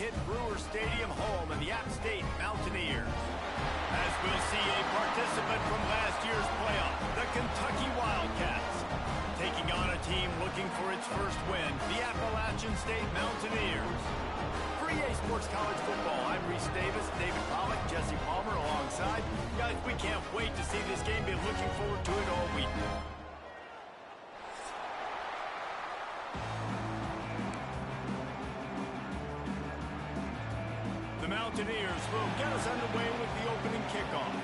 hit Brewer Stadium home in the App State Mountaineers. As we'll see a participant from last year's playoff, the Kentucky Wildcats, taking on a team looking for its first win, the Appalachian State Mountaineers. For EA Sports College Football, I'm Reese Davis, David Pollack, Jesse Palmer alongside. Guys, we can't wait to see this game. Been looking forward to it all week. The Mountaineers will get us underway with the opening kickoff.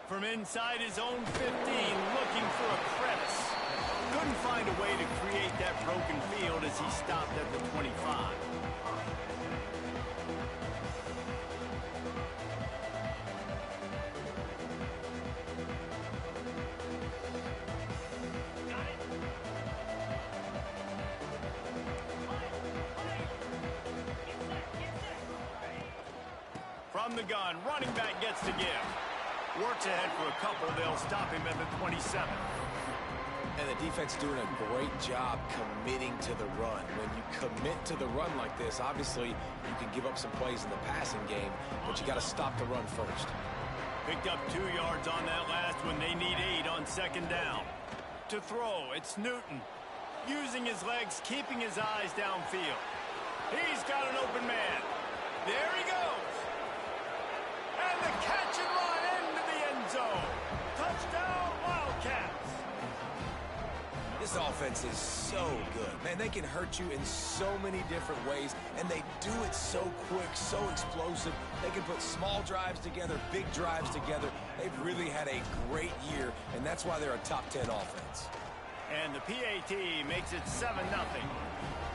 From inside his own 15, looking for a crevice. Couldn't find a way to create that broken field as he stopped at the 25. From the gun, running back gets to give. Works ahead for a couple. They'll stop him at the 27. And the defense doing a great job committing to the run. When you commit to the run like this, obviously you can give up some plays in the passing game, but you got to stop the run first. Picked up 2 yards on that last one. They need 8 on second down. To throw, it's Newton. Using his legs, keeping his eyes downfield. He's got an open man. There he goes. And the catch and run into the end zone. Touchdown, Wildcats. This offense is so good. Man, they can hurt you in so many different ways, and they do it so quick, so explosive. They can put small drives together, big drives together. They've really had a great year, and that's why they're a top 10 offense. And the PAT makes it 7-0.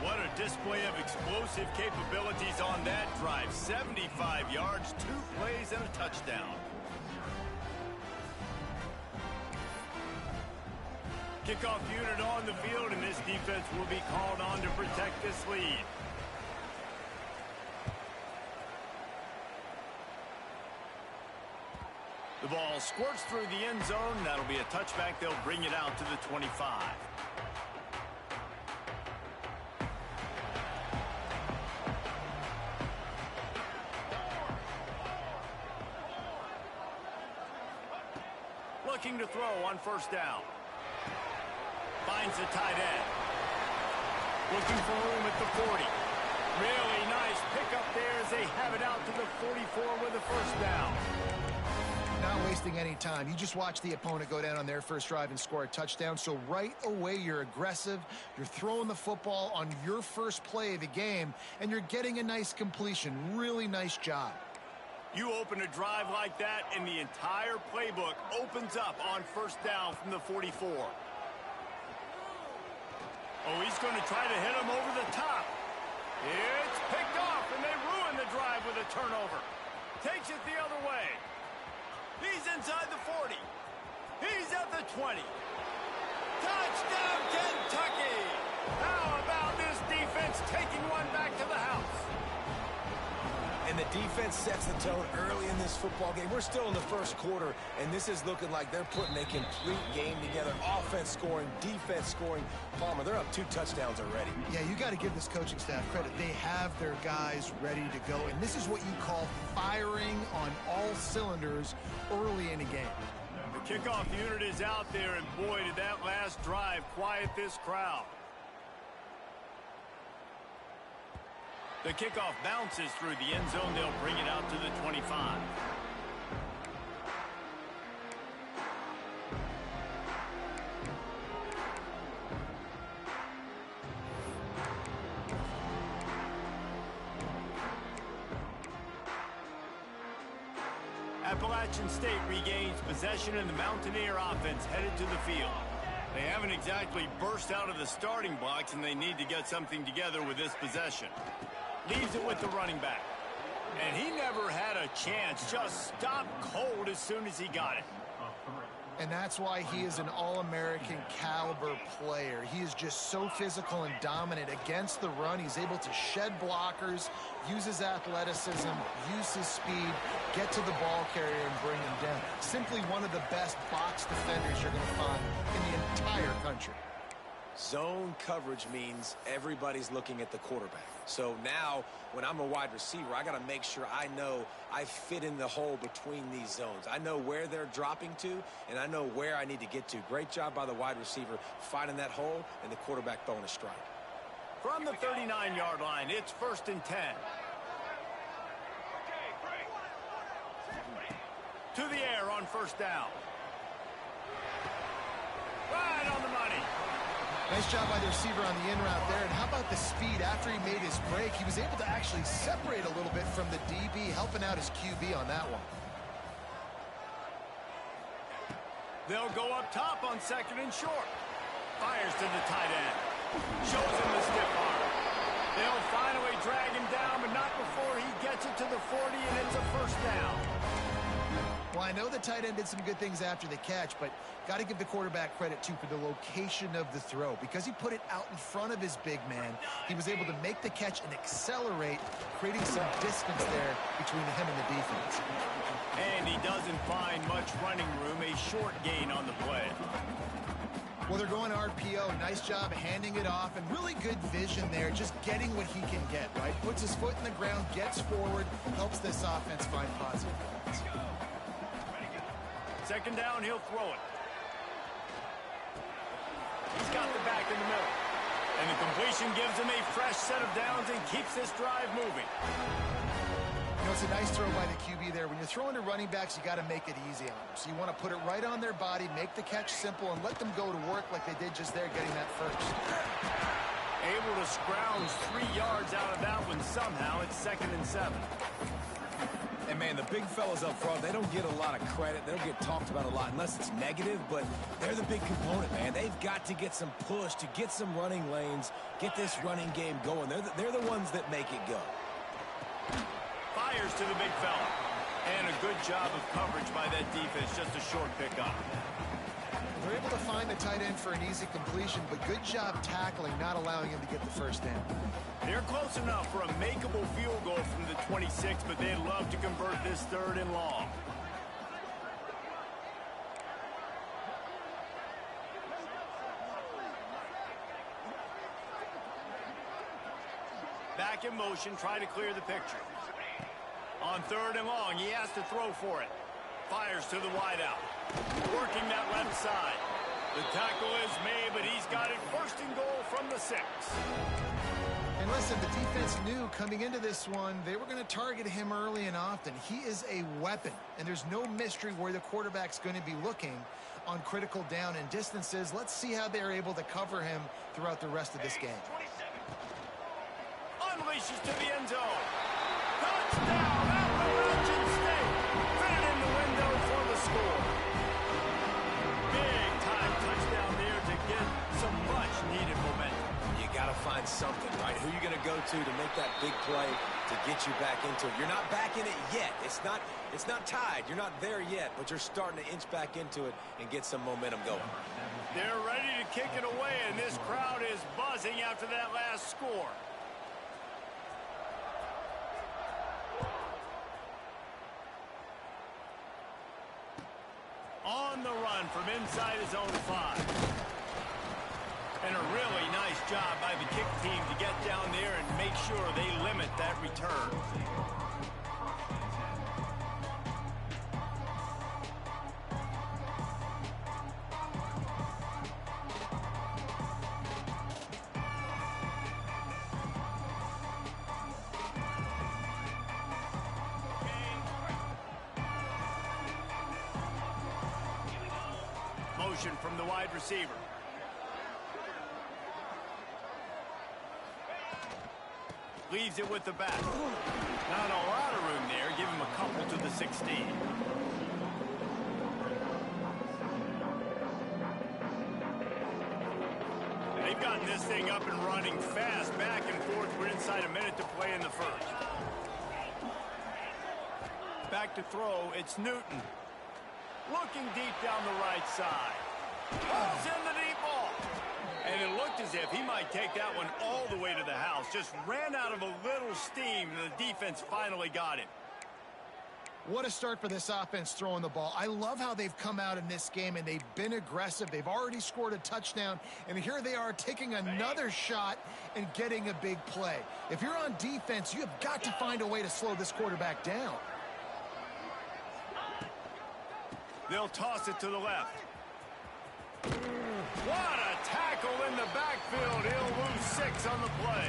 What a display of explosive capabilities on that drive. 75 yards, 2 plays, and a touchdown. Kickoff unit on the field, and this defense will be called on to protect this lead. The ball squirts through the end zone. That'll be a touchback. They'll bring it out to the 25. Looking to throw on first down. Finds the tight end. Looking for room at the 40. Really nice pickup there as they have it out to the 44 with a first down. Not wasting any time. You just watch the opponent go down on their first drive and score a touchdown. So right away, you're aggressive. You're throwing the football on your first play of the game, and you're getting a nice completion. Really nice job. You open a drive like that, and the entire playbook opens up on first down from the 44. Oh, he's going to try to hit him over the top. It's picked off, and they ruin the drive with a turnover. Takes it the other way. He's inside the 40. He's at the 20. Touchdown, Kentucky! How about this defense taking one back to the house? And the defense sets the tone early in this football game. We're still in the first quarter, and this is looking like they're putting a complete game together. Offense scoring, defense scoring. Palmer, they're up 2 touchdowns already. Yeah, you got to give this coaching staff credit. They have their guys ready to go, and this is what you call firing on all cylinders early in a game. The kickoff unit is out there, and boy, did that last drive quiet this crowd. The kickoff bounces through the end zone. They'll bring it out to the 25. Appalachian State regains possession, and the Mountaineer offense headed to the field. They haven't exactly burst out of the starting blocks, and they need to get something together with this possession. Leaves it with the running back. And he never had a chance. Just stopped cold as soon as he got it. And that's why he is an All-American caliber player. He is just so physical and dominant against the run. He's able to shed blockers, use his athleticism, use his speed, get to the ball carrier and bring him down. Simply one of the best box defenders you're going to find in the entire country. country. Zone coverage means everybody's looking at the quarterback. So now, when I'm a wide receiver, I got to make sure I know I fit in the hole between these zones. I know where they're dropping to, and I know where I need to get to. Great job by the wide receiver finding that hole, and the quarterback throwing a strike. From the 39-yard line, it's 1st and 10. To the air on 1st down. Right on the money. Nice job by the receiver on the in route there. And how about the speed after he made his break? He was able to actually separate a little bit from the DB, helping out his QB on that one. They'll go up top on 2nd and short. Fires to the tight end. Shows him the stiff arm. They'll finally drag him down, but not before he gets it to the 40, and it's a 1st down. Well, I know the tight end did some good things after the catch, but got to give the quarterback credit, too, for the location of the throw. Because he put it out in front of his big man, he was able to make the catch and accelerate, creating some distance there between him and the defense. And he doesn't find much running room, a short gain on the play. Well, they're going RPO. Nice job handing it off, and really good vision there, just getting what he can get, right? Puts his foot in the ground, gets forward, helps this offense find positive points. 2nd down, he'll throw it. He's got the back in the middle. And the completion gives him a fresh set of downs and keeps this drive moving. You know, it's a nice throw by the QB there. When you're throwing to running backs, you got to make it easy on them. So you want to put it right on their body, make the catch simple, and let them go to work like they did just there, getting that first. Able to scrounge 3 yards out of that one somehow. It's 2nd and 7. And, man, the big fellas up front, they don't get a lot of credit. They don't get talked about a lot unless it's negative, but they're the big component, man. They've got to get some push to get some running lanes, get this running game going. They're the ones that make it go. Fires to the big fella. And a good job of coverage by that defense. Just a short pickup. They're able to find the tight end for an easy completion, but good job tackling, not allowing him to get the first down. They're close enough for a makeable field goal from the 26, but they'd love to convert this 3rd and long. Back in motion, try to clear the picture. On 3rd and long, he has to throw for it. Fires to the wideout. Working that left side. The tackle is made, but he's got it 1st and goal from the 6. And listen, the defense knew coming into this one, they were going to target him early and often. He is a weapon, and there's no mystery where the quarterback's going to be looking on critical down and distances. Let's see how they're able to cover him throughout the rest of this game. Unleashes to the end zone. Touchdown, Appalachian State. Fit in the window for the score. Big time touchdown there to get some much needed momentum. You got to find something, right? Who are you going to go to make that big play to get you back into it? You're not back in it yet. It's not tied. You're not there yet, but you're starting to inch back into it and get some momentum going. They're ready to kick it away, and this crowd is buzzing after that last score. On the run from inside his own 5. And a really nice job by the kick team to get down there and make sure they limit that return. Motion from the wide receiver. Leaves it with the back. Not a lot of room there. Give him a couple to the 16. They've gotten this thing up and running fast. Back and forth. We're inside a minute to play in the 1st. Back to throw. It's Newton. Looking deep down the right side. Pulls in the deep ball. And it looked as if he might take that one all the way to the house. Just ran out of a little steam, and the defense finally got him. What a start for this offense throwing the ball. I love how they've come out in this game, and they've been aggressive. They've already scored a touchdown, and here they are taking another shot and getting a big play. If you're on defense, you have got to find a way to slow this quarterback down. They'll toss it to the left. What a tackle in the backfield. He'll lose 6 on the play.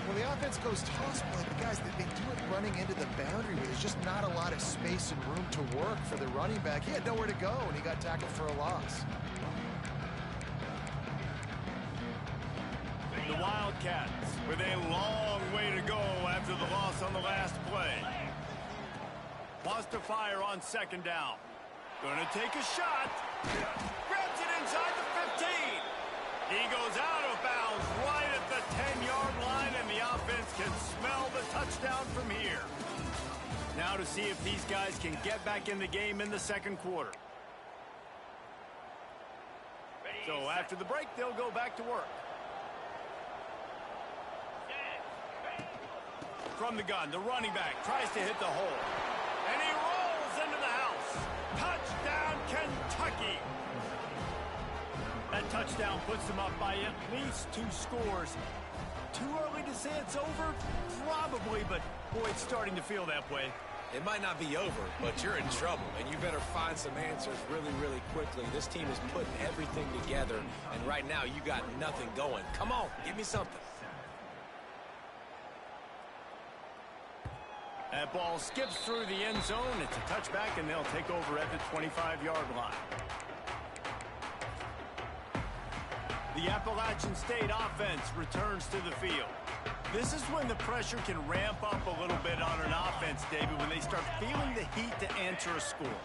Well, the offense goes toss play, but guys, they do it running into the boundary where there's just not a lot of space and room to work for the running back. He had nowhere to go, and he got tackled for a loss. The Wildcats with a long way to go after the loss on the last play. Wants to fire on second down. Gonna take a shot. Grabs it inside the 15. He goes out of bounds right at the 10-yard line, and the offense can smell the touchdown from here. Now to see if these guys can get back in the game in the second quarter. So after the break, they'll go back to work. From the gun, the running back tries to hit the hole. And he rolls into the house. Touchdown, Kentucky. That touchdown puts them up by at least 2 scores. Too early to say it's over? Probably, but boy, it's starting to feel that way. It might not be over, but you're in trouble, and you better find some answers really, really quickly. This team is putting everything together, and right now you got nothing going. Come on, give me something. That ball skips through the end zone. It's a touchback, and they'll take over at the 25-yard line. The Appalachian State offense returns to the field. This is when the pressure can ramp up a little bit on an offense, David, when they start feeling the heat to answer a score.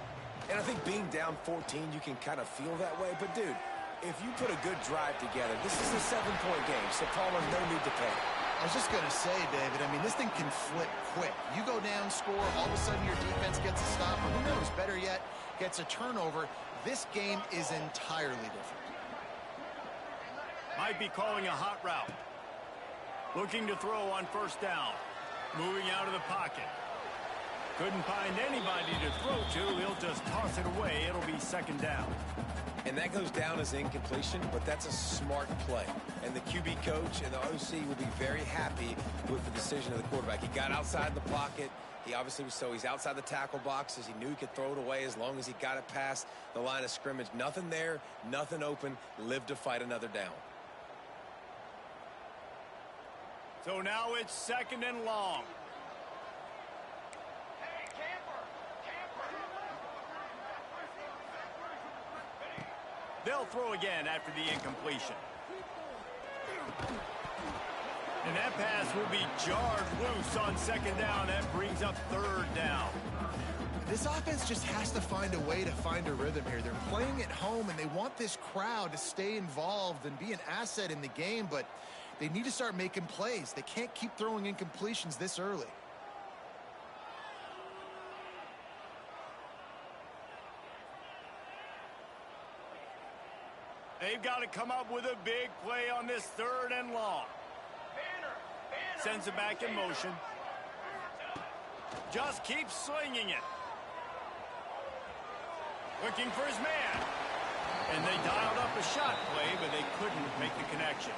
And I think being down 14, you can kind of feel that way. But, dude, if you put a good drive together, this is a 7-point game, so Palmer, no need to panic. I was just going to say, David, I mean, this thing can flip quick. You go down, score, all of a sudden your defense gets a stop, or who knows, better yet, gets a turnover. This game is entirely different. Might be calling a hot route. Looking to throw on first down. Moving out of the pocket. Couldn't find anybody to throw to. He'll just toss it away. It'll be second down. And that goes down as incompletion, but that's a smart play. And the QB coach and the OC will be very happy with the decision of the quarterback. He got outside the pocket. He obviously was he's outside the tackle boxes. He knew he could throw it away as long as he got it past the line of scrimmage. Nothing there, nothing open. Live to fight another down. So now it's second and long. They'll throw again after the incompletion. And that pass will be jarred loose on second down. That brings up third down. This offense just has to find a way to find a rhythm here. They're playing at home, and they want this crowd to stay involved and be an asset in the game, but they need to start making plays. They can't keep throwing incompletions this early. They've got to come up with a big play on this third and long. Sends it back in motion. Just keeps slinging it. Looking for his man. And they dialed up a shot play, but they couldn't make the connection.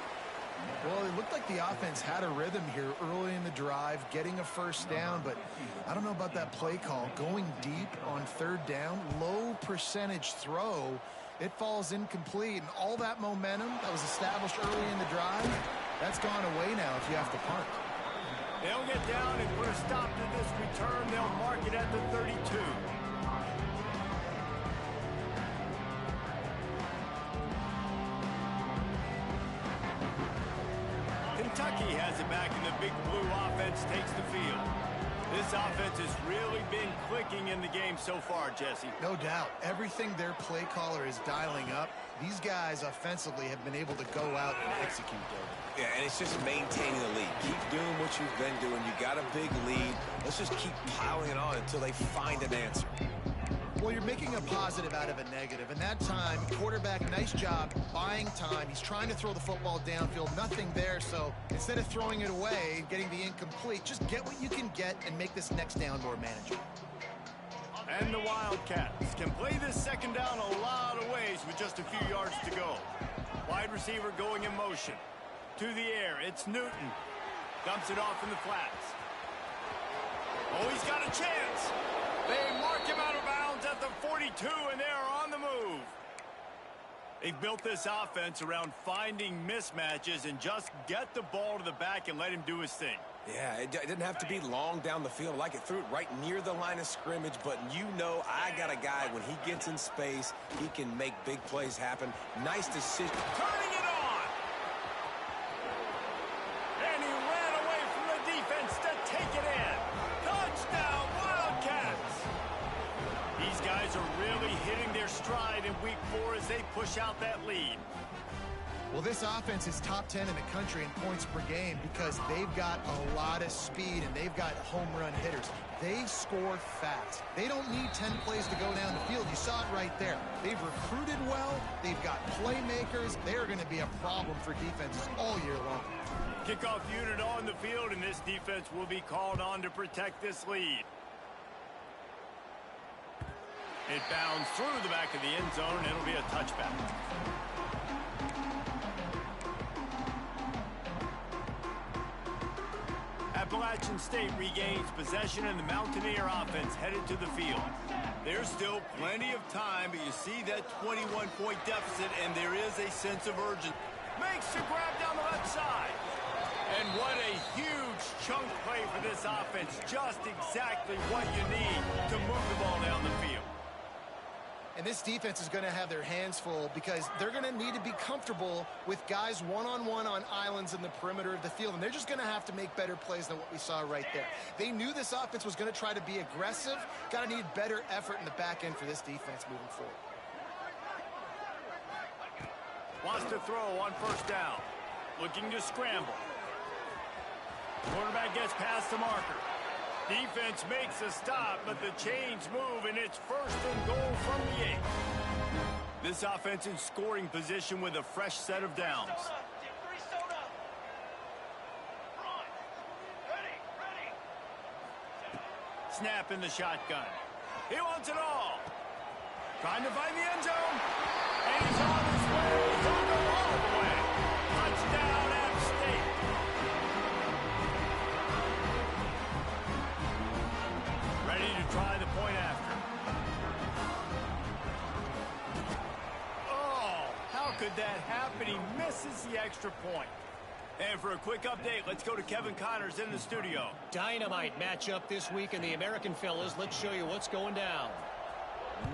Well, it looked like the offense had a rhythm here early in the drive, getting a first down, but I don't know about that play call. Going deep on third down, low percentage throw, it falls incomplete, and all that momentum that was established early in the drive, that's gone away now if you have to punt. They'll get down and put a stop to this return. They'll mark it at the 32. Kentucky has it back, and the big blue offense takes the field. This offense has really been clicking in the game so far, Jesse. No doubt. Everything their play caller is dialing up, these guys offensively have been able to go out and execute, David. Yeah, and it's just maintaining the lead. Keep doing what you've been doing. You got a big lead. Let's just keep piling it on until they find an answer. Well, you're making a positive out of a negative. And that time, quarterback, nice job buying time. He's trying to throw the football downfield. Nothing there. So instead of throwing it away, getting the incomplete, just get what you can get and make this next down more manageable. And the Wildcats can play this second down a lot of ways with just a few yards to go. Wide receiver going in motion. To the air, it's Newton. Dumps it off in the flats. Oh, he's got a chance. They mark him out of bounds at the 42, and they are on the move. They've built this offense around finding mismatches and just get the ball to the back and let him do his thing. Yeah, it didn't have to be long down the field. Like it threw it right near the line of scrimmage, but you know I got a guy, when he gets in space, he can make big plays happen. Nice decision. Turning it on! And he ran away from the defense to take it in. Touchdown, Wildcats! These guys are really hitting their stride in week 4 as they push out that lead. Well, this offense is top 10 in the country in points per game because they've got a lot of speed and they've got home run hitters. They score fast. They don't need 10 plays to go down the field. You saw it right there. They've recruited well. They've got playmakers. They're going to be a problem for defenses all year long. Kickoff unit on the field, and this defense will be called on to protect this lead. It bounds through the back of the end zone, and it'll be a touchback. Appalachian State regains possession, and the Mountaineer offense headed to the field. There's still plenty of time, but you see that 21-point deficit, and there is a sense of urgency. Makes the grab down the left side. And what a huge chunk play for this offense. Just exactly what you need to move the ball down the field. And this defense is going to have their hands full because they're going to need to be comfortable with guys one-on-one on islands in the perimeter of the field. And they're just going to have to make better plays than what we saw right there. They knew this offense was going to try to be aggressive. Got to need better effort in the back end for this defense moving forward. Wants to throw on first down. Looking to scramble. Quarterback gets past the marker. Defense makes a stop, but the chains move, and it's first and goal from the 8. This offense in scoring position with a fresh set of downs. Snap in the shotgun. He wants it all. Trying to find the end zone. And he's on his way. He'll go all the way. Touchdown, App State. Ready to try the point after. Oh, how could that happen? He misses the extra point. And for a quick update, let's go to Kevin Connors in the studio. Dynamite matchup this week in the American, fellas. Let's show you what's going down.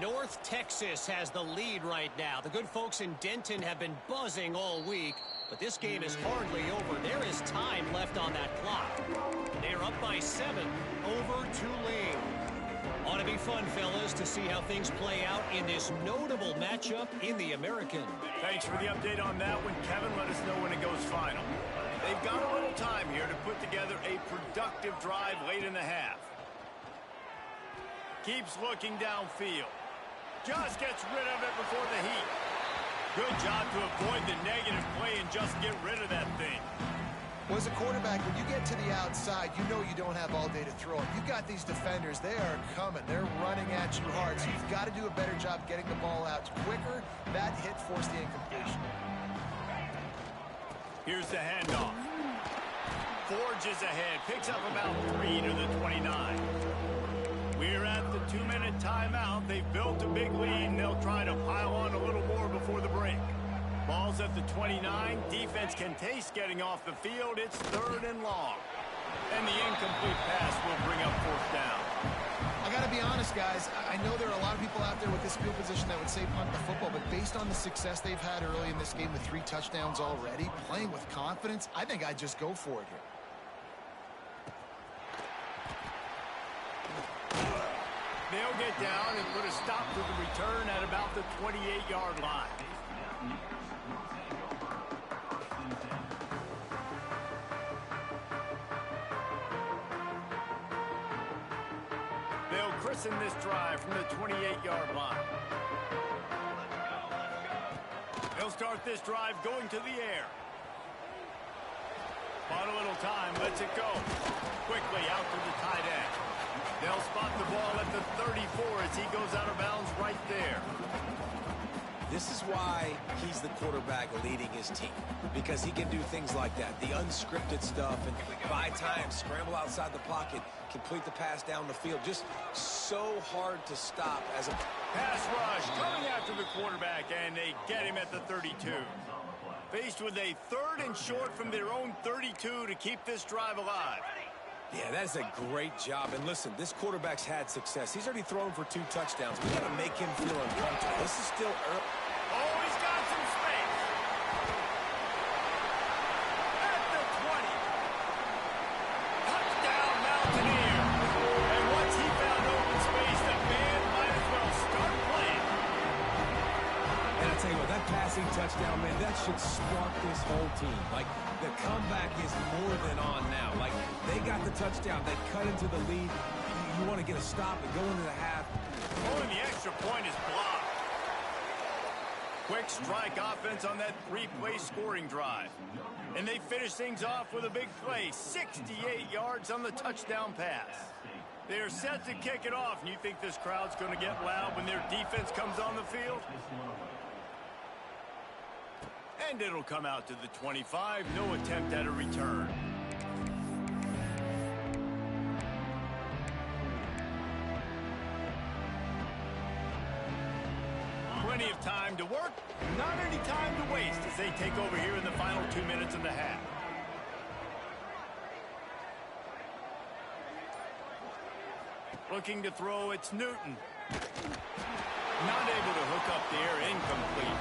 North Texas has the lead right now. The good folks in Denton have been buzzing all week, but this game is hardly over. There is time left on that clock. They're up by 7 over Tulane. Ought to be fun, fellas, to see how things play out in this notable matchup in the American. Thanks for the update on that one, Kevin. Let us know when it goes final. They've got a little time here to put together a productive drive late in the half. Keeps looking downfield. Just gets rid of it before the heat. Good job to avoid the negative play and just get rid of that thing. Well, as a quarterback, when you get to the outside, you know you don't have all day to throw it. You've got these defenders. They are coming. They're running at you hard. So you've got to do a better job getting the ball out quicker. That hit forced the incompletion. Here's the handoff. Forges ahead. Picks up about 3 to the 29. We're at the 2-minute timeout. They've built a big lead, and they'll try to pile on a little more before the break. Ball's at the 29. Defense can taste getting off the field. It's 3rd and long. And the incomplete pass will bring up 4th down. I got to be honest, guys. I know there are a lot of people out there with this field position that would say punt the football, but based on the success they've had early in this game with 3 touchdowns already, playing with confidence, I think I'd just go for it here. They'll get down and put a stop to the return at about the 28-yard line. They'll christen this drive from the 28-yard line. They'll start this drive going to the air. Bought a little time, lets it go. Quickly out to the tight end. They'll spot the ball at the 34 as he goes out of bounds right there. This is why he's the quarterback leading his team, because he can do things like that, the unscripted stuff, and buy time, scramble outside the pocket, complete the pass down the field. Just so hard to stop as a pass rush coming after the quarterback, and they get him at the 32. Faced with a 3rd and short from their own 32 to keep this drive alive. Yeah, that is a great job. And listen, this quarterback's had success. He's already thrown for 2 touchdowns. We got to make him feel uncomfortable. This is still early. Oh, he's got some space. At the 20. Touchdown, Mountaineer. And once he found open space, the man might as well start playing. And I tell you what, that passing touchdown, man, that should spark this whole team. Like, the comeback is more than on now. Like, they got the touchdown. They cut into the lead. You want to get a stop and go into the half. Oh, and the extra point is blocked. Quick strike offense on that 3-play scoring drive. And they finish things off with a big play. 68 yards on the touchdown pass. They are set to kick it off. And you think this crowd's going to get loud when their defense comes on the field? And it'll come out to the 25. No attempt at a return. Plenty of time to work, not any time to waste as they take over here in the final 2 minutes of the half. Looking to throw, it's Newton. Not able to hook up there, incomplete.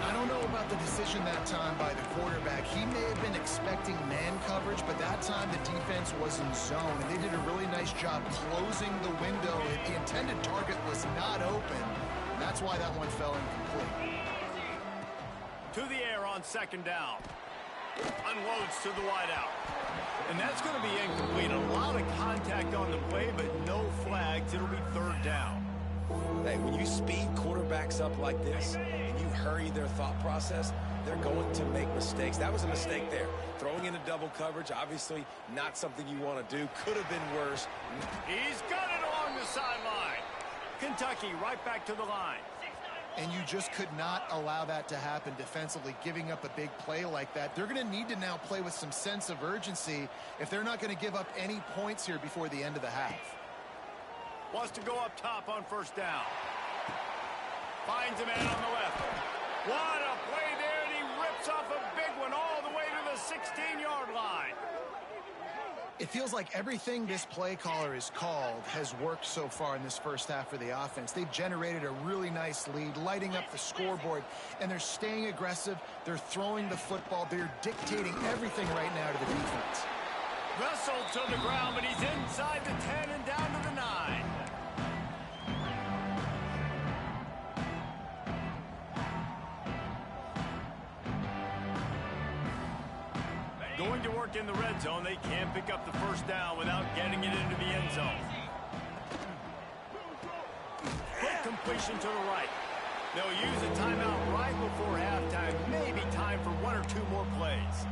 I don't know about the decision that time by the quarterback. He may have been expecting man coverage, but that time the defense was in zone, and they did a really nice job closing the window. The intended target was not open. That's why that one fell incomplete. To the air on 2nd down. Unloads to the wideout. And that's going to be incomplete. A lot of contact on the play, but no flags. It'll be 3rd down. Hey, when you speed quarterbacks up like this and you hurry their thought process, they're going to make mistakes. That was a mistake there. Throwing into double coverage, obviously not something you want to do. Could have been worse. He's got it along the sideline. Kentucky right back to the line. And you just could not allow that to happen defensively, giving up a big play like that. They're going to need to now play with some sense of urgency if they're not going to give up any points here before the end of the half. Wants to go up top on 1st down. Finds a man on the left. What a play there, and he rips off a big one all the way to the 16-yard line. It feels like everything this play caller has called has worked so far in this first half for the offense. They've generated a really nice lead, lighting up the scoreboard, and they're staying aggressive. They're throwing the football. They're dictating everything right now to the defense. Wrestled to the ground, but he's inside the 10 and down to the 9. Going to work in the red zone. They can't pick up the 1st down without getting it into the end zone. Quick completion to the right. They'll use a timeout right before halftime. Maybe time for 1 or 2 more plays.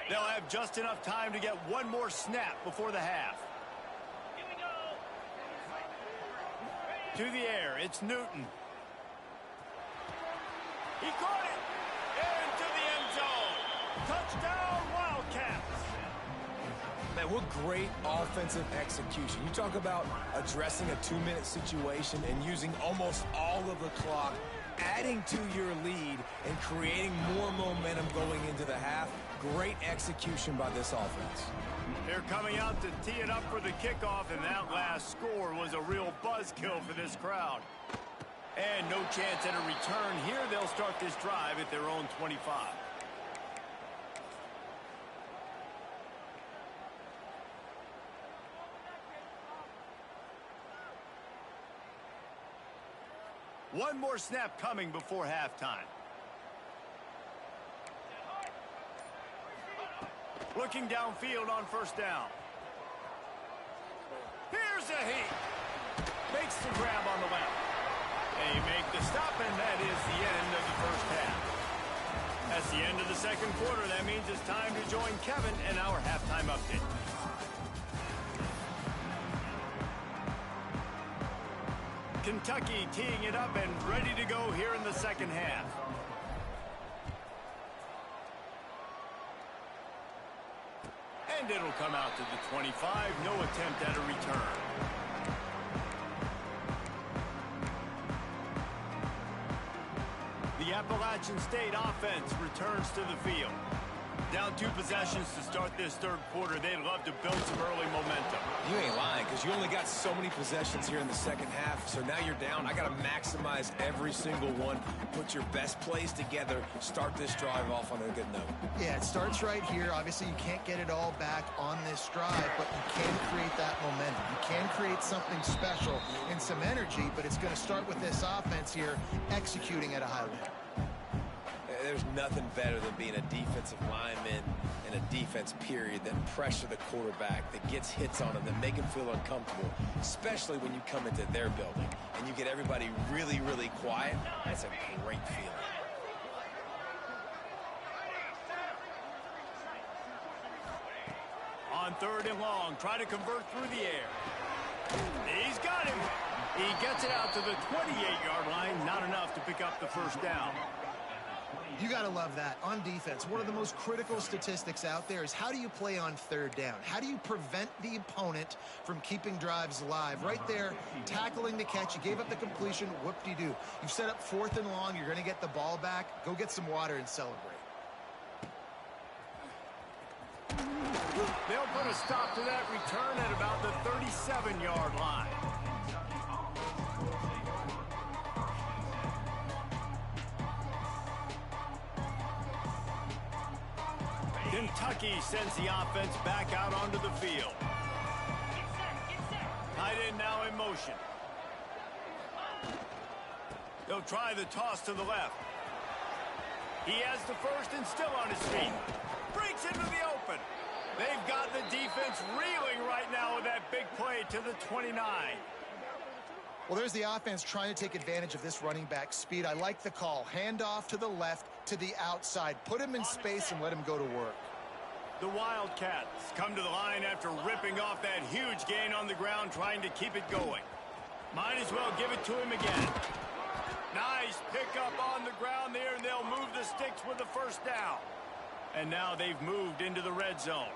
They'll have just enough time to get 1 more snap before the half. To the air, it's Newton. He caught it! Into the end zone! Touchdown, Wildcats! Man, what great offensive execution. You talk about addressing a 2-minute situation and using almost all of the clock, adding to your lead and creating more momentum going into the half. Great execution by this offense. They're coming out to tee it up for the kickoff, and that last score was a real buzzkill for this crowd. And no chance at a return here. They'll start this drive at their own 25. One more snap coming before halftime. Looking downfield on 1st down. Here's a heat. Makes the grab on the left. They make the stop, and that is the end of the first half. That's the end of the second quarter. That means it's time to join Kevin in our halftime update. Kentucky teeing it up and ready to go here in the second half. And it'll come out to the 25. No attempt at a return. The Appalachian State offense returns to the field. Down 2 possessions to start this third quarter. They'd love to build some early momentum. You ain't lying, because you only got so many possessions here in the second half, so now you're down. I got to maximize every single one, put your best plays together, start this drive off on a good note. Yeah, it starts right here. Obviously, you can't get it all back on this drive, but you can create that momentum. You can create something special and some energy, but it's going to start with this offense here executing at a high level. There's nothing better than being a defensive lineman and a defense period that pressure the quarterback, that gets hits on him, that make him feel uncomfortable, especially when you come into their building and you get everybody really, really quiet. That's a great feeling. On 3rd and long, try to convert through the air. He's got him. He gets it out to the 28-yard line. Not enough to pick up the first down. You got to love that. On defense, one of the most critical statistics out there is how do you play on 3rd down? How do you prevent the opponent from keeping drives alive? Right there, tackling the catch. You gave up the completion. Whoop-de-doo. You've set up 4th and long. You're going to get the ball back. Go get some water and celebrate. They'll put a stop to that return at about the 37-yard line. Kentucky sends the offense back out onto the field. Tight end now in motion. They'll try the toss to the left. He has the first and still on his feet. Breaks into the open. They've got the defense reeling right now with that big play to the 29. Well, there's the offense trying to take advantage of this running back speed. I like the call. Handoff to the left, to the outside. Put him in space and let him go to work. The Wildcats come to the line after ripping off that huge gain on the ground, trying to keep it going. Might as well give it to him again. Nice pickup on the ground there, and they'll move the sticks with the first down. And now they've moved into the red zone.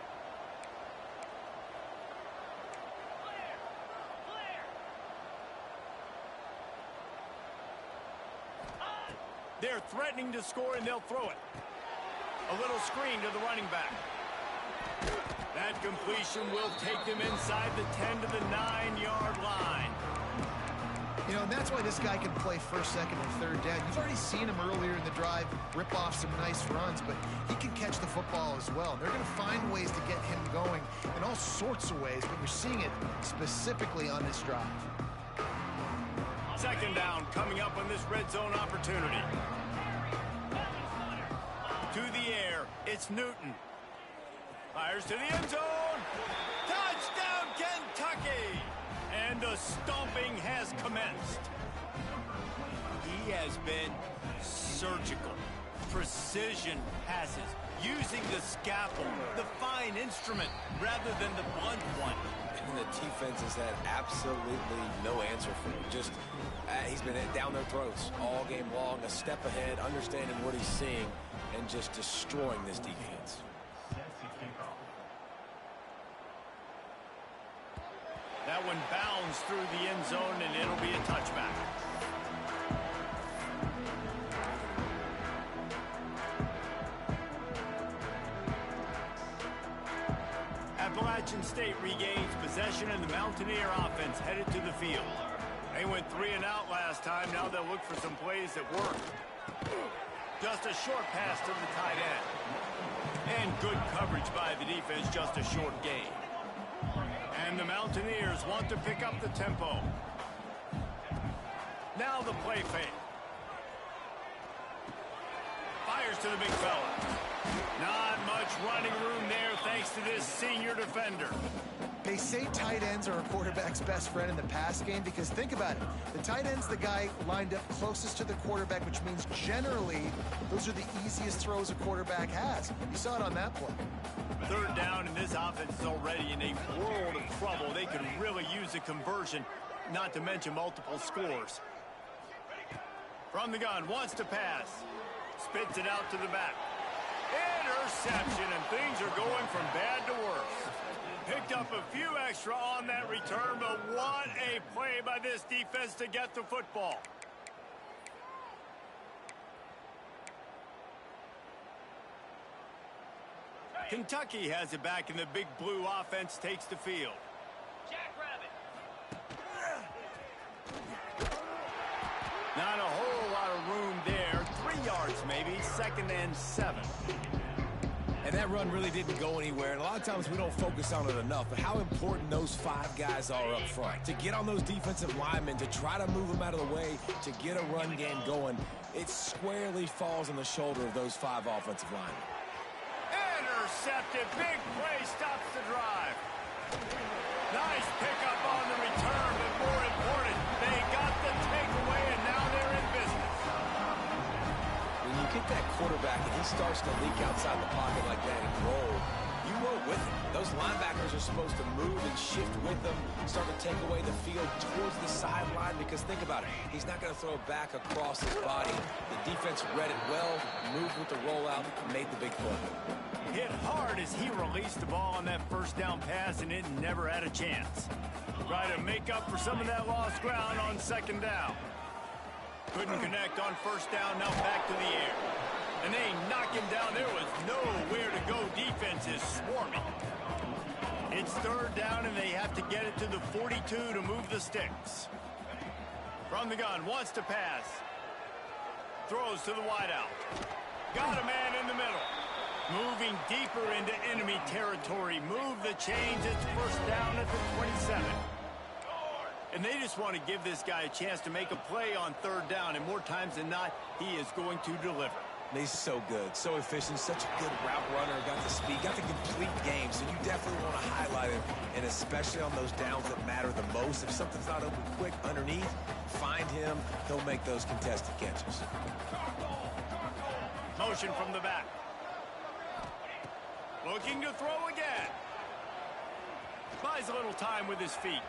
They're threatening to score, and they'll throw it. A little screen to the running back. That completion will take them inside the 10 to the 9-yard line. You know, and that's why this guy can play 1st, 2nd, and 3rd down. You've already seen him earlier in the drive rip off some nice runs, but he can catch the football as well. They're going to find ways to get him going in all sorts of ways, but you're seeing it specifically on this drive. 2nd down coming up on this red zone opportunity. To the air, it's Newton. Fires to the end zone. Touchdown, Kentucky! And the stomping has commenced. He has been surgical. Precision passes, using the scalpel, the fine instrument, rather than the blunt one. And the defense has had absolutely no answer for him. Just, he's been down their throats all game long, a step ahead, understanding what he's seeing, and just destroying this defense. That one bounds through the end zone, and it'll be a touchback. Appalachian State regains possession, and the Mountaineer offense headed to the field. They went 3 and out last time. Now they'll look for some plays that work. Just a short pass to the tight end. And good coverage by the defense, just a short gain. And the Mountaineers want to pick up the tempo. Now the play fake. Fires to the big fella. Not much running room there thanks to this senior defender. They say tight ends are a quarterback's best friend in the pass game because think about it. The tight end's the guy lined up closest to the quarterback, which means generally those are the easiest throws a quarterback has. You saw it on that play. Third down, and this offense is already in a world of trouble. They could really use a conversion, not to mention multiple scores. From the gun, wants to pass. Spits it out to the back. Interception, and things are going from bad to worse. Picked up a few extra on that return, but what a play by this defense to get the football. Kentucky has it back, and the big blue offense takes the field. Not a whole lot of room there. 3 yards maybe, 2nd and 7. And that run really didn't go anywhere. And a lot of times we don't focus on it enough. But how important those 5 guys are up front. To get on those defensive linemen, to try to move them out of the way, to get a run game going, it squarely falls on the shoulder of those 5 offensive linemen. Intercepted. Big play stops the drive. Nice pickup on the return, but more important, they got the takeaway, and now they're in business. When you get that quarterback and he starts to leak outside the pocket like that and roll, you roll with him. Those linebackers are supposed to move and shift with them, start to take away the field towards the sideline, because think about it, he's not going to throw it back across his body. The defense read it well, moved with the rollout, made the big play. Hit hard as he released the ball on that first down pass, and it never had a chance. Try to make up for some of that lost ground on 2nd down. Couldn't connect on 1st down, now back to the air. And they knock him down. There was nowhere to go. Defense is swarming. It's 3rd down, and they have to get it to the 42 to move the sticks. From the gun, wants to pass. Throws to the wideout. Got a man in the middle. Moving deeper into enemy territory. Move the chains. It's 1st down at the 27. And they just want to give this guy a chance to make a play on 3rd down. And more times than not, he is going to deliver. He's so good, so efficient, such a good route runner, got the speed, got the complete game. So you definitely want to highlight him, and especially on those downs that matter the most. If something's not open quick underneath, find him. He'll make those contested catches. Motion from the back. Looking to throw again. Buys a little time with his feet.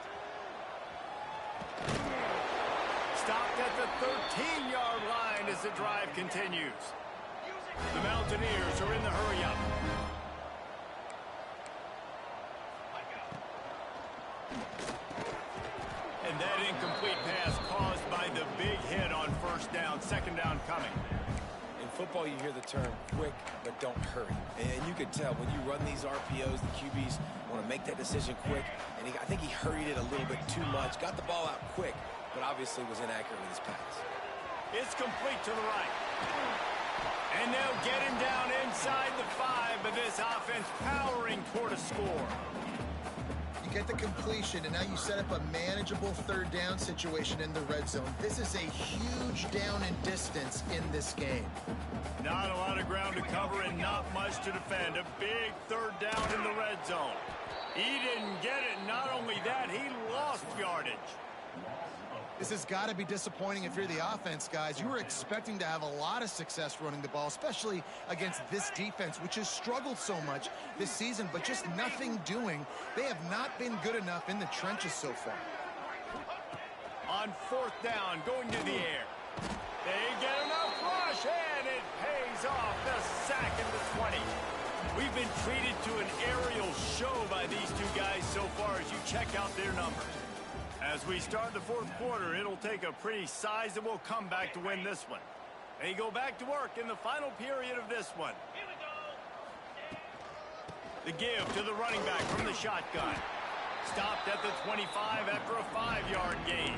Stopped at the 13-yard line as the drive continues. The Mountaineers are in the hurry-up. And that incomplete pass caused by the big hit on 1st down. 2nd down coming. In football, you hear the term quick, but don't hurry. And you can tell when you run these RPOs, the QBs want to make that decision quick. And I think he hurried it a little bit too much. Got the ball out quick, but obviously was inaccurate with his pass. It's complete to the right. And they'll get him down inside the 5, but this offense powering toward a score. You get the completion, and now you set up a manageable 3rd down situation in the red zone. This is a huge down in distance in this game. Not a lot of ground to cover and not much to defend. A big 3rd down in the red zone. He didn't get it. Not only that, he lost yardage. This has got to be disappointing if you're the offense, guys. You were expecting to have a lot of success running the ball, especially against this defense, which has struggled so much this season, but just nothing doing. They have not been good enough in the trenches so far. On 4th down, going to the air. They get enough rush, and it pays off. The sack in the 20. We've been treated to an aerial show by these 2 guys so far as you check out their numbers. As we start the 4th quarter, it'll take a pretty sizable comeback to win this one. They go back to work in the final period of this one. The give to the running back from the shotgun. Stopped at the 25 after a 5-yard gain.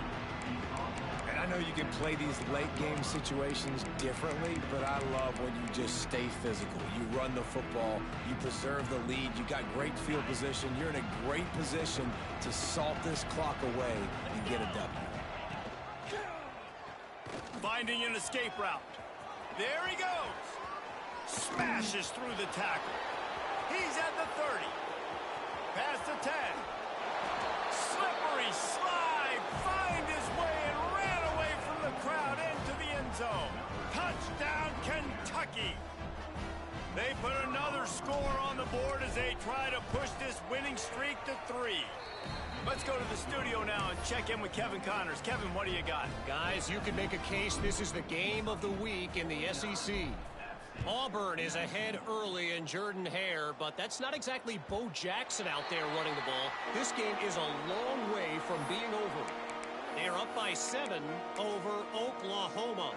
And I know you can play these late game situations differently, but I love when you just stay physical. You run the football, you preserve the lead, you got great field position, you're in a great position to salt this clock away and get a W. Finding an escape route. There he goes. smashes through the tackle. He's at the 30. Past the 10. Slippery slide. Find his way and ran away from the crowd into the end zone. Touchdown, Kentucky. They put another score on the board as they try to push this winning streak to 3. Let's go to the studio now and check in with Kevin Connors. Kevin, what do you got? Guys, you can make a case this is the game of the week in the SEC. Auburn is ahead early in Jordan-Hare, but that's not exactly Bo Jackson out there running the ball. This game is a long way from being over. They're up by 7 over Oklahoma.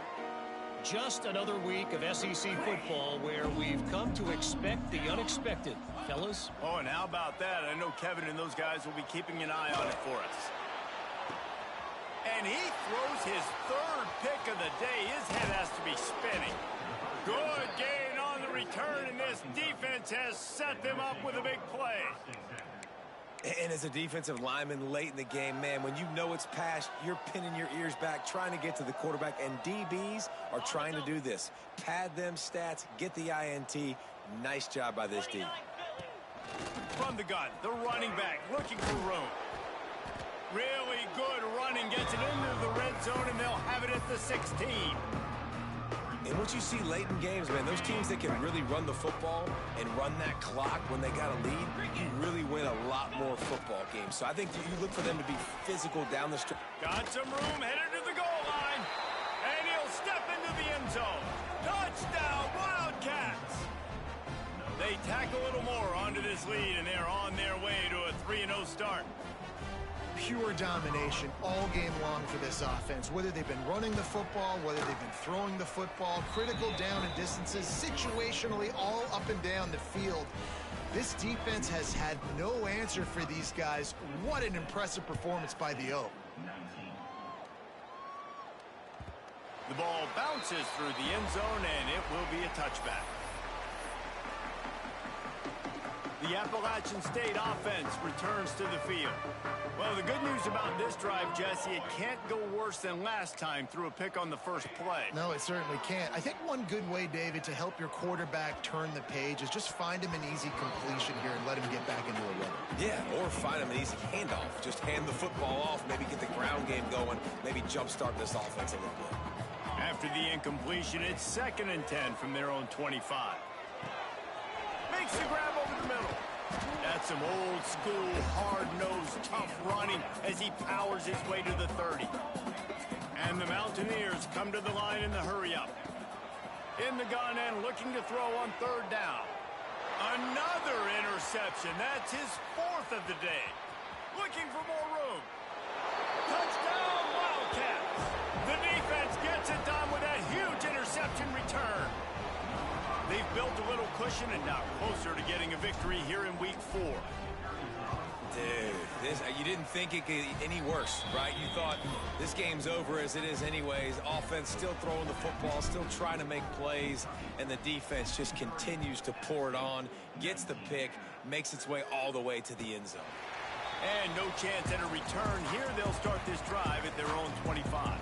Just another week of SEC football where we've come to expect the unexpected. Fellas? Oh, and how about that? I know Kevin and those guys will be keeping an eye on it for us. And he throws his 3rd pick of the day. His head has to be spinning. Good gain on the return, and this defense has set them up with a big play. And as a defensive lineman late in the game, man, when you know it's passed, you're pinning your ears back, trying to get to the quarterback, and DBs are trying to do this. Pad them stats, get the INT. Nice job by this D. From the gun, the running back looking for room. Really good running, gets it into the red zone, and they'll have it at the 16. And what you see late in games, man, those teams that can really run the football and run that clock when they got a lead, you really win a lot more football games. So I think you look for them to be physical down the stretch. Got some room, headed to the goal line, and he'll step into the end zone. Touchdown, Wildcats! They tack a little more onto this lead, and they're on their way to a 3-0 start. Pure domination all game long for this offense. Whether they've been running the football, whether they've been throwing the football, critical down and distances, situationally all up and down the field. This defense has had no answer for these guys. What an impressive performance by the O. The ball bounces through the end zone, and it will be a touchback. The Appalachian State offense returns to the field. Well, the good news about this drive, Jesse, it can't go worse than last time through a pick on the first play. No, it certainly can't. I think one good way, David, to help your quarterback turn the page is just find him an easy completion here and let him get back into a rhythm. Yeah, or find him an easy handoff. Just hand the football off, maybe get the ground game going, maybe jumpstart this offense a little bit. After the incompletion, it's 2nd and 10 from their own 25. Makes the grab over the middle. That's some old-school, hard-nosed, tough running as he powers his way to the 30. And the Mountaineers come to the line in the hurry-up. In the gun and looking to throw on 3rd down. Another interception. That's his 4th of the day. Looking for more room. Touchdown, Wildcats! The defense gets it done with that huge interception return. They've built a little cushion and now closer to getting a victory here in week 4. Dude, you didn't think it could get any worse, right? You thought this game's over as it is anyways. Offense still throwing the football, still trying to make plays, and the defense just continues to pour it on, gets the pick, makes its way all the way to the end zone. And no chance at a return here. They'll start this drive at their own 25.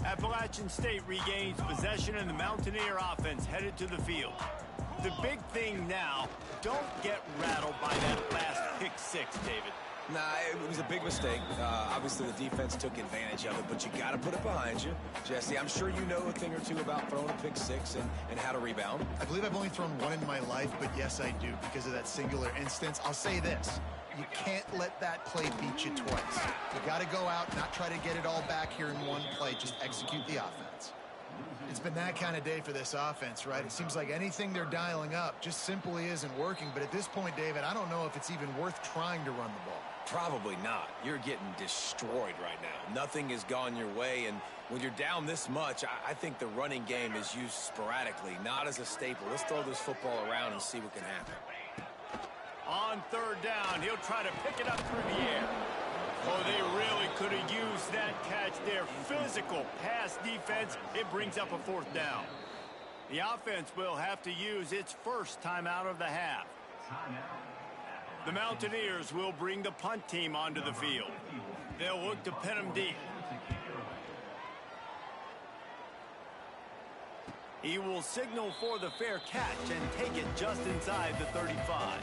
Appalachian State regains possession, and the Mountaineer offense headed to the field. The big thing now, don't get rattled by that last pick 6, David. Nah, it was a big mistake. Obviously, the defense took advantage of it, but you got to put it behind you. Jesse, I'm sure you know a thing or two about throwing a pick 6 and how to rebound. I believe I've only thrown one in my life, but yes, I do because of that singular instance. I'll say this. You can't let that play beat you twice. You got to go out, not try to get it all back here in one play. Just execute the offense. It's been that kind of day for this offense, right? It seems like anything they're dialing up just simply isn't working. But at this point, David, I don't know if it's even worth trying to run the ball. Probably not. You're getting destroyed right now. Nothing has gone your way, and when you're down this much, I think the running game is used sporadically, not as a staple. Let's throw this football around and see what can happen. On 3rd down, he'll try to pick it up through the air. Oh, they really could have used that catch there. Physical pass defense. It brings up a 4th down. The offense will have to use its first timeout of the half. The Mountaineers will bring the punt team onto the field. They'll look to pin them deep. He will signal for the fair catch and take it just inside the 35.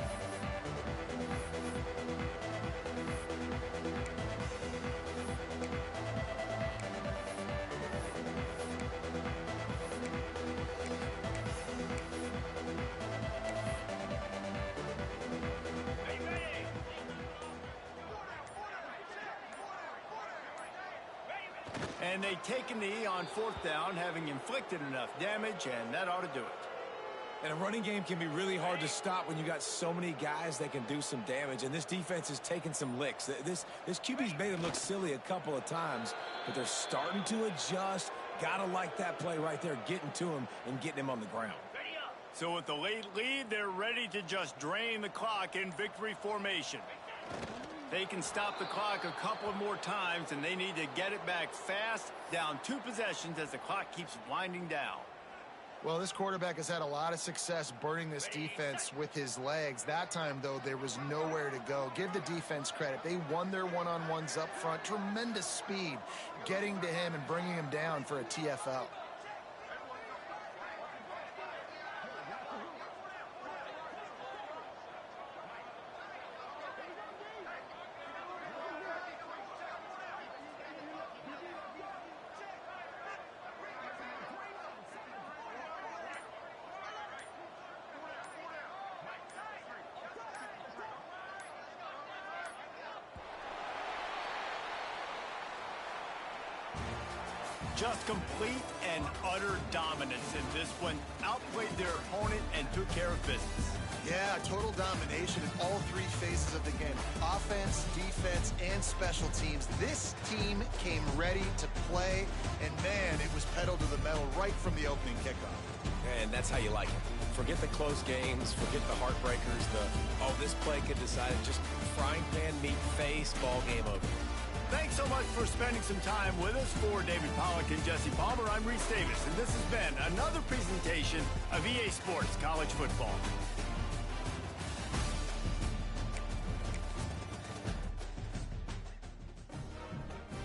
And they take a knee on 4th down, having inflicted enough damage, and that ought to do it. And a running game can be really hard to stop when you got so many guys that can do some damage, and this defense is taking some licks. This QB's made them look silly a couple of times, but they're starting to adjust. Gotta like that play right there, getting to him and getting him on the ground. So with the late lead, they're ready to just drain the clock in victory formation. They can stop the clock a couple of more times, and they need to get it back fast, down 2 possessions as the clock keeps winding down. Well, this quarterback has had a lot of success burning this defense with his legs. That time, though, there was nowhere to go. Give the defense credit. They won their one-on-ones up front. Tremendous speed getting to him and bringing him down for a TFL. Just complete and utter dominance in this one. Outplayed their opponent and took care of business. Yeah, total domination in all 3 phases of the game. Offense, defense, and special teams. This team came ready to play, and man, it was pedal to the metal right from the opening kickoff. And that's how you like it. Forget the close games, forget the heartbreakers, this play could decide it. Just frying pan meat face, ball game over. Thanks so much for spending some time with us. For David Pollack and Jesse Palmer, I'm Reese Davis, and this has been another presentation of EA Sports College Football.